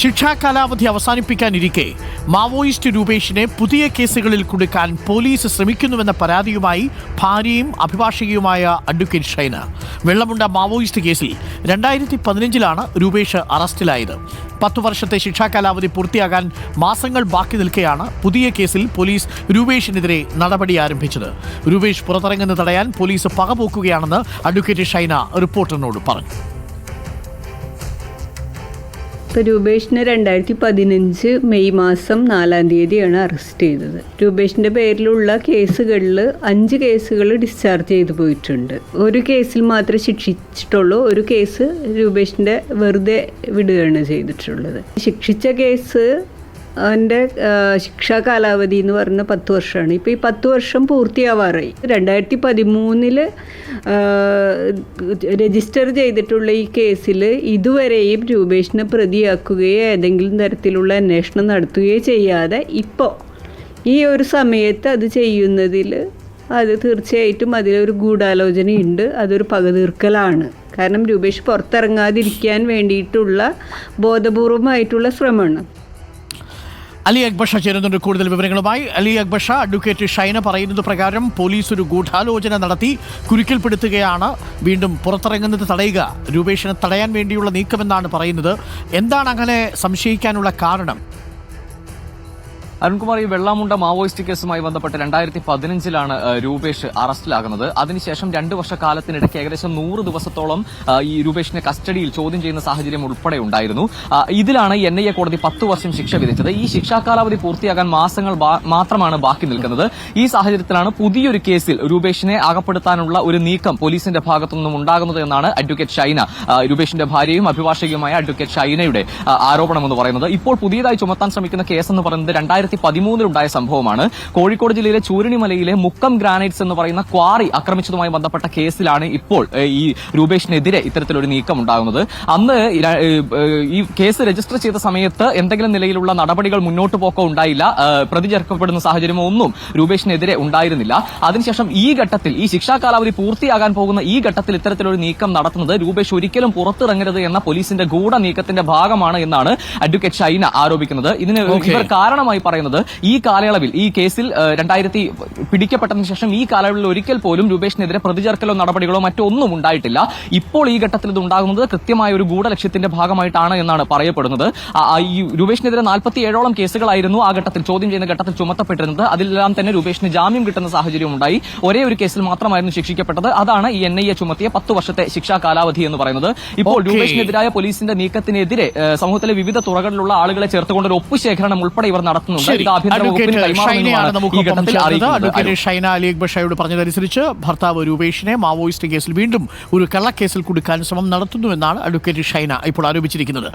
ശിക്ഷാ കാലാവധി അവസാനിപ്പിക്കാനിരിക്കെ മാവോയിസ്റ്റ് രൂപേഷിനെ പുതിയ കേസുകളിൽ കുടുക്കാൻ പോലീസ് ശ്രമിക്കുന്നുവെന്ന പരാതിയുമായി ഭാര്യയും അഭിഭാഷകയുമായ അഡ്വക്കേറ്റ് ഷൈന. വെള്ളമുണ്ട മാവോയിസ്റ്റ് കേസിൽ 2015 രൂപേഷ് അറസ്റ്റിലായത്. 10 വർഷത്തെ ശിക്ഷാ കാലാവധി പൂർത്തിയാകാൻ മാസങ്ങൾ ബാക്കി നിൽക്കെയാണ് പുതിയ കേസിൽ പോലീസ് രൂപേഷിനെതിരെ നടപടി ആരംഭിച്ചത്. രൂപേഷ് പുറത്തിറങ്ങുന്നത് തടയാൻ പോലീസ് പകപോക്കുകയാണെന്ന് അഡ്വക്കേറ്റ് ഷൈന റിപ്പോർട്ടറിനോട് പറഞ്ഞു. രൂപേഷിനെ 2015 മെയ് മാസം 4-ാം തീയതിയാണ് അറസ്റ്റ് ചെയ്തത്. രൂപേഷിൻ്റെ പേരിലുള്ള കേസുകളിൽ 5 കേസുകൾ ഡിസ്ചാർജ് ചെയ്തു പോയിട്ടുണ്ട്. ഒരു കേസിൽ മാത്രമേ ശിക്ഷിച്ചിട്ടുള്ളൂ. ഒരു കേസ് രൂപേഷിൻ്റെ വെറുതെ വിടുകയാണ് ചെയ്തിട്ടുള്ളത്. ശിക്ഷിച്ച കേസ് അവൻ്റെ ശിക്ഷാ കാലാവധി എന്ന് പറഞ്ഞ 10 വർഷമാണ്. ഇപ്പോൾ ഈ 10 വർഷം പൂർത്തിയാവാറായി. 2013 രജിസ്റ്റർ ചെയ്തിട്ടുള്ള ഈ കേസിൽ ഇതുവരെയും രൂപേഷിനെ പ്രതിയാക്കുകയോ ഏതെങ്കിലും തരത്തിലുള്ള അന്വേഷണം നടത്തുകയോ ചെയ്യാതെ ഇപ്പോൾ ഈ ഒരു സമയത്ത് അത് ചെയ്യുന്നതിൽ അത് തീർച്ചയായിട്ടും അതിലൊരു ഗൂഢാലോചനയുണ്ട്. അതൊരു പകതീർക്കലാണ്. കാരണം രൂപേഷ് പുറത്തിറങ്ങാതിരിക്കാൻ വേണ്ടിയിട്ടുള്ള ബോധപൂർവമായിട്ടുള്ള ശ്രമമാണ്. അലി അക്ബർ ഷാ ചേരുന്നുണ്ട് കൂടുതൽ വിവരങ്ങളുമായി. അലി അക്ബർ ഷാ, അഡ്വക്കേറ്റ് ഷൈന പറയുന്നത് പ്രകാരം പോലീസ് ഒരു ഗൂഢാലോചന നടത്തി കുരുക്കിൽപ്പെടുത്തുകയാണ്. വീണ്ടും പുറത്തിറങ്ങുന്നത് തടയുക, രൂപേഷിനെ തടയാൻ വേണ്ടിയുള്ള നീക്കമെന്നാണ് പറയുന്നത്. എന്താണ് അങ്ങനെ സംശയിക്കാനുള്ള കാരണം? അരുൺകുമാർ, ഈ വെള്ളമുണ്ട മാവോയിസ്റ്റ് കേസുമായി ബന്ധപ്പെട്ട് 2015 രൂപേഷ് അറസ്റ്റിലാകുന്നത്. അതിനുശേഷം 2 വർഷക്കാലത്തിനിടയ്ക്ക് ഏകദേശം 100 ദിവസത്തോളം ഈ രൂപേഷിനെ കസ്റ്റഡിയിൽ ചോദ്യം ചെയ്യുന്ന സാഹചര്യം ഉൾപ്പെടെ ഉണ്ടായിരുന്നു. ഇതിലാണ് NIA കോടതി 10 വർഷം ശിക്ഷ വിധിച്ചത്. ഈ ശിക്ഷാ കാലാവധി പൂർത്തിയാകാൻ മാസങ്ങൾ മാത്രമാണ് ബാക്കി നിൽക്കുന്നത്. ഈ സാഹചര്യത്തിലാണ് പുതിയൊരു കേസിൽ രൂപേഷിനെ അകപ്പെടുത്താനുള്ള ഒരു നീക്കം പോലീസിന്റെ ഭാഗത്തുനിന്നും ഉണ്ടാകുന്നത് എന്നാണ് അഡ്വക്കേറ്റ് ഷൈന, രൂപേഷിന്റെ ഭാര്യയും അഭിഭാഷകയുമായ അഡ്വക്കേറ്റ് ഷൈനയുടെ ആരോപണമെന്ന് പറയുന്നത്. ഇപ്പോൾ പുതിയതായി ചുമത്താൻ ശ്രമിക്കുന്ന കേസെന്ന് പറയുന്നത് 2013 സംഭവമാണ്. കോഴിക്കോട് ജില്ലയിലെ ചൂരണിമലയിലെ മുക്കം ഗ്രാനൈറ്റ്സ് എന്ന് പറയുന്ന ക്വാറി ആക്രമിച്ചതുമായി ബന്ധപ്പെട്ട കേസിലാണ് ഇപ്പോൾ ഈ രൂപേഷിനെതിരെ ഇത്തരത്തിലൊരു നീക്കം ഉണ്ടാകുന്നത്. അന്ന് ഈ കേസ് രജിസ്റ്റർ ചെയ്ത സമയത്ത് എന്തെങ്കിലും നിലയിലുള്ള നടപടികൾ മുന്നോട്ട് പോക്കോ ഉണ്ടായില്ല. പ്രതി ചേർക്കപ്പെടുന്ന സാഹചര്യമോ ഒന്നും രൂപേഷിനെതിരെ ഉണ്ടായിരുന്നില്ല. അതിനുശേഷം ഈ ഘട്ടത്തിൽ, ഈ ശിക്ഷാ കാലാവധി പൂർത്തിയാകാൻ പോകുന്ന ഈ ഘട്ടത്തിൽ ഇത്തരത്തിലൊരു നീക്കം നടത്തുന്നത് രൂപേഷ് ഒരിക്കലും പുറത്തിറങ്ങരുത് എന്ന പോലീസിന്റെ ഗൂഢ നീക്കത്തിന്റെ ഭാഗമാണ് എന്നാണ് അഡ്വക്കേറ്റ് ഷൈന ആരോപിക്കുന്നത്. ഇതിന് ഇവർ കാരണമായി പറയുന്നത് ഈ കാലയളവിൽ, ഈ കേസിൽ പിടിക്കപ്പെട്ടതിന് ശേഷം ഈ കാലയളവിൽ ഒരിക്കൽ പോലും രൂപേഷിനെതിരെ പ്രതിചേർക്കലോ നടപടികളോ മറ്റോ ഒന്നും ഉണ്ടായിട്ടില്ല. ഇപ്പോൾ ഈ ഘട്ടത്തിൽ ഇത് ഉണ്ടാകുന്നത് കൃത്യമായ ഒരു ഗൂഢലക്ഷ്യത്തിന്റെ ഭാഗമായിട്ടാണ് എന്നാണ് പറയപ്പെടുന്നത്. ഈ രൂപേഷിനെതിരെ 47ഓളം കേസുകളായിരുന്നു ആ ഘട്ടത്തിൽ, ചോദ്യം ചെയ്യുന്ന ഘട്ടത്തിൽ ചുമത്തപ്പെട്ടിരുന്നത്. അതിലെല്ലാം തന്നെ രൂപേഷിന് ജാമ്യം കിട്ടുന്ന സാഹചര്യം ഉണ്ടായി. ഒരേ ഒരു കേസിൽ മാത്രമായിരുന്നു ശിക്ഷിക്കപ്പെട്ടത്. അതാണ് ഈ NIA ചുമത്തിയ 10 വർഷത്തെ ശിക്ഷാ കാലാവധി എന്ന് പറയുന്നത്. ഇപ്പോൾ രൂപേഷിനെതിരായ പോലീസിന്റെ നീക്കത്തിനെതിരെ സമൂഹത്തിലെ വിവിധ തുറകളിലുള്ള ആളുകളെ ചേർത്തുകൊണ്ട് ഒരു ഒപ്പുശേഖരണം ഉൾപ്പെടെ ഇവർ നടത്തുന്നുണ്ട്. ഷൈന അലി അക്ബർ ഷായോട് പറഞ്ഞതനുസരിച്ച് ഭർത്താവ് രൂപേഷിനെ മാവോയിസ്റ്റ് കേസിൽ വീണ്ടും ഒരു കള്ളക്കേസിൽ കുടുക്കാൻ ശ്രമം നടത്തുന്നുവെന്നാണ് അഡ്വക്കേറ്റ് ഷൈന ഇപ്പോൾ ആരോപിച്ചിരിക്കുന്നത്.